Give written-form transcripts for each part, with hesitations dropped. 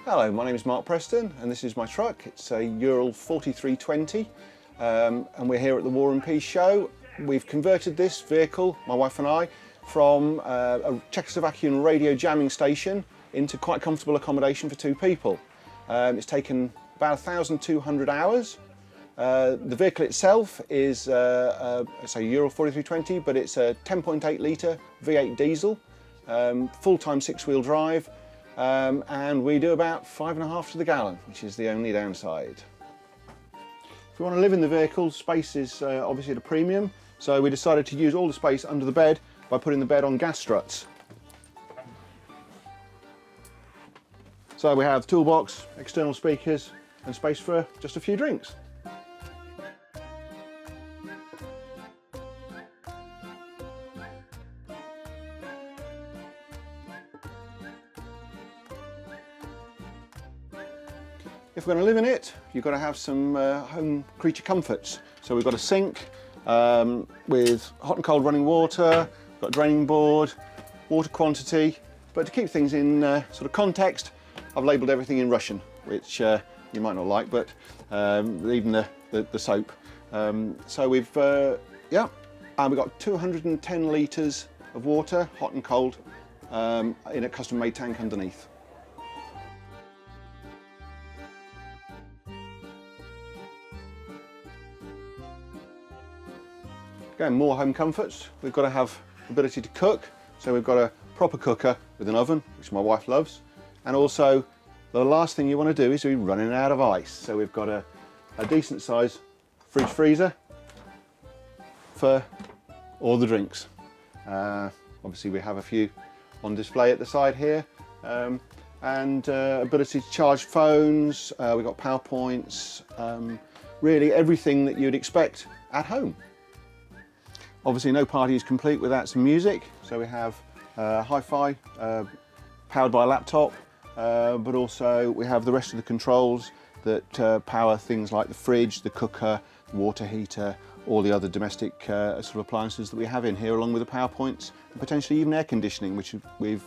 Hello, my name is Mark Preston and this is my truck. It's a Ural 4320 and we're here at the War and Peace show. We've converted this vehicle, my wife and I, from a Czechoslovakian radio jamming station into quite comfortable accommodation for two people. It's taken about 1,200 hours. The vehicle itself is it's a Ural 4320, but it's a 10.8 litre V8 diesel, full-time six-wheel drive, and we do about 5.5 to the gallon, which is the only downside. If we want to live in the vehicle, space is obviously at a premium, so we decided to use all the space under the bed by putting the bed on gas struts. So we have toolbox, external speakers, and space for just a few drinks. If we're going to live in it, you've got to have some home creature comforts. So we've got a sink with hot and cold running water, we've got a draining board, water quantity, but to keep things in sort of context, I've labelled everything in Russian, which you might not like, but even the soap. So we've we've got 210 litres of water, hot and cold, in a custom-made tank underneath. Again, more home comforts. We've got to have the ability to cook, so we've got a proper cooker with an oven, which my wife loves, and also the last thing you want to do is be running out of ice. So we've got a decent size fridge freezer for all the drinks. Obviously we have a few on display at the side here, and ability to charge phones. We've got PowerPoints, really everything that you'd expect at home. Obviously no party is complete without some music, so we have hi-fi powered by a laptop, but also we have the rest of the controls that power things like the fridge, the cooker, the water heater, all the other domestic sort of appliances that we have in here, along with the power points and potentially even air conditioning, which we've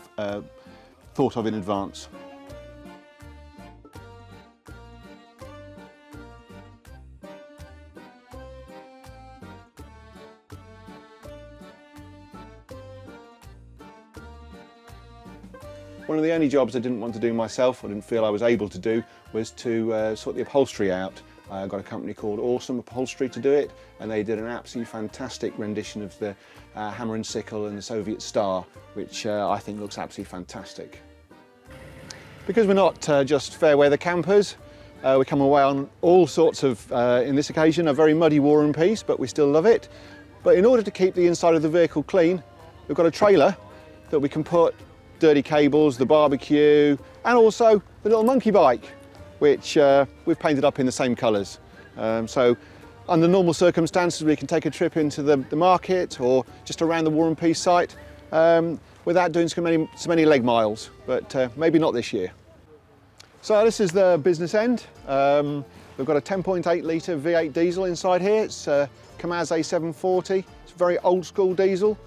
thought of in advance. One of the only jobs I didn't want to do myself, I didn't feel I was able to do, was to sort the upholstery out. I got a company called Awesome Upholstery to do it, and they did an absolutely fantastic rendition of the hammer and sickle and the Soviet Star, which I think looks absolutely fantastic. Because we're not just fair weather campers, we come away on all sorts of, in this occasion, a very muddy War and Peace, but we still love it. But in order to keep the inside of the vehicle clean, we've got a trailer that we can put dirty cables, the barbecue, and also the little monkey bike, which we've painted up in the same colours. So under normal circumstances we can take a trip into the market or just around the War and Peace site without doing so many leg miles, but maybe not this year. So this is the business end. We've got a 10.8 litre V8 diesel inside here. It's a Kamaz A740. It's a very old school diesel.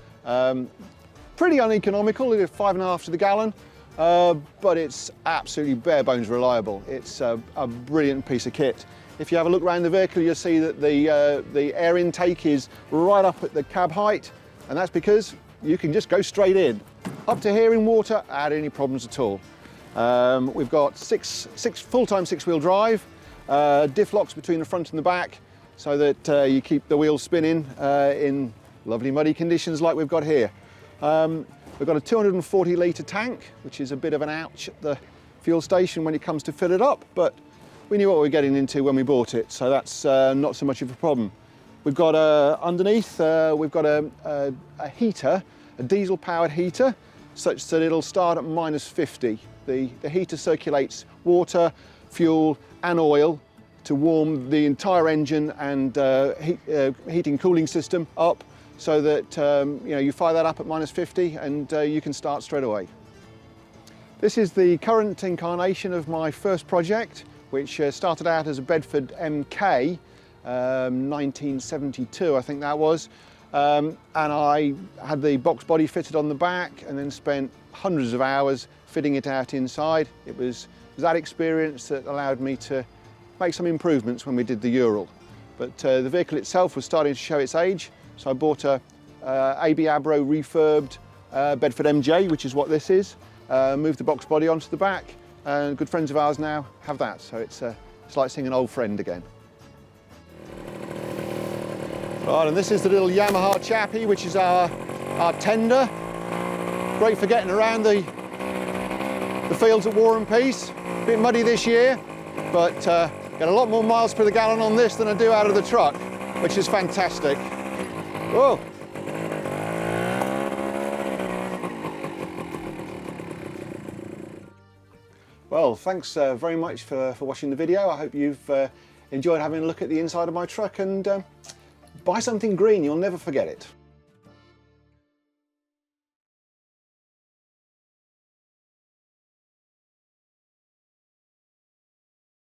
Pretty uneconomical, it's 5.5 to the gallon, but it's absolutely bare bones reliable. It's a brilliant piece of kit. If you have a look around the vehicle, you'll see that the air intake is right up at the cab height, and that's because you can just go straight in, up to here in water, without any problems at all. We've got six full-time six-wheel drive, diff locks between the front and the back, so that you keep the wheels spinning in lovely muddy conditions like we've got here. We've got a 240 litre tank, which is a bit of an ouch at the fuel station when it comes to fill it up, but we knew what we were getting into when we bought it, so that's not so much of a problem. We've got underneath, we've got a heater, a diesel powered heater, such that it'll start at -50. The heater circulates water, fuel and oil to warm the entire engine and heating cooling system up, so that you fire that up at -50 and you can start straight away. This is the current incarnation of my first project, which started out as a Bedford MK, 1972 I think that was, and I had the box body fitted on the back and then spent hundreds of hours fitting it out inside. It was was that experience that allowed me to make some improvements when we did the Ural. But the vehicle itself was starting to show its age, so I bought a AB Abro refurbed Bedford MJ, which is what this is, moved the box body onto the back, and good friends of ours now have that, so it's like seeing an old friend again. Right, and this is the little Yamaha Chappie, which is our tender. Great for getting around the fields at War and Peace. A bit muddy this year, but get a lot more miles per gallon on this than I do out of the truck, which is fantastic. Whoa! Well, thanks very much for watching the video. I hope you've enjoyed having a look at the inside of my truck, and buy something green, you'll never forget it.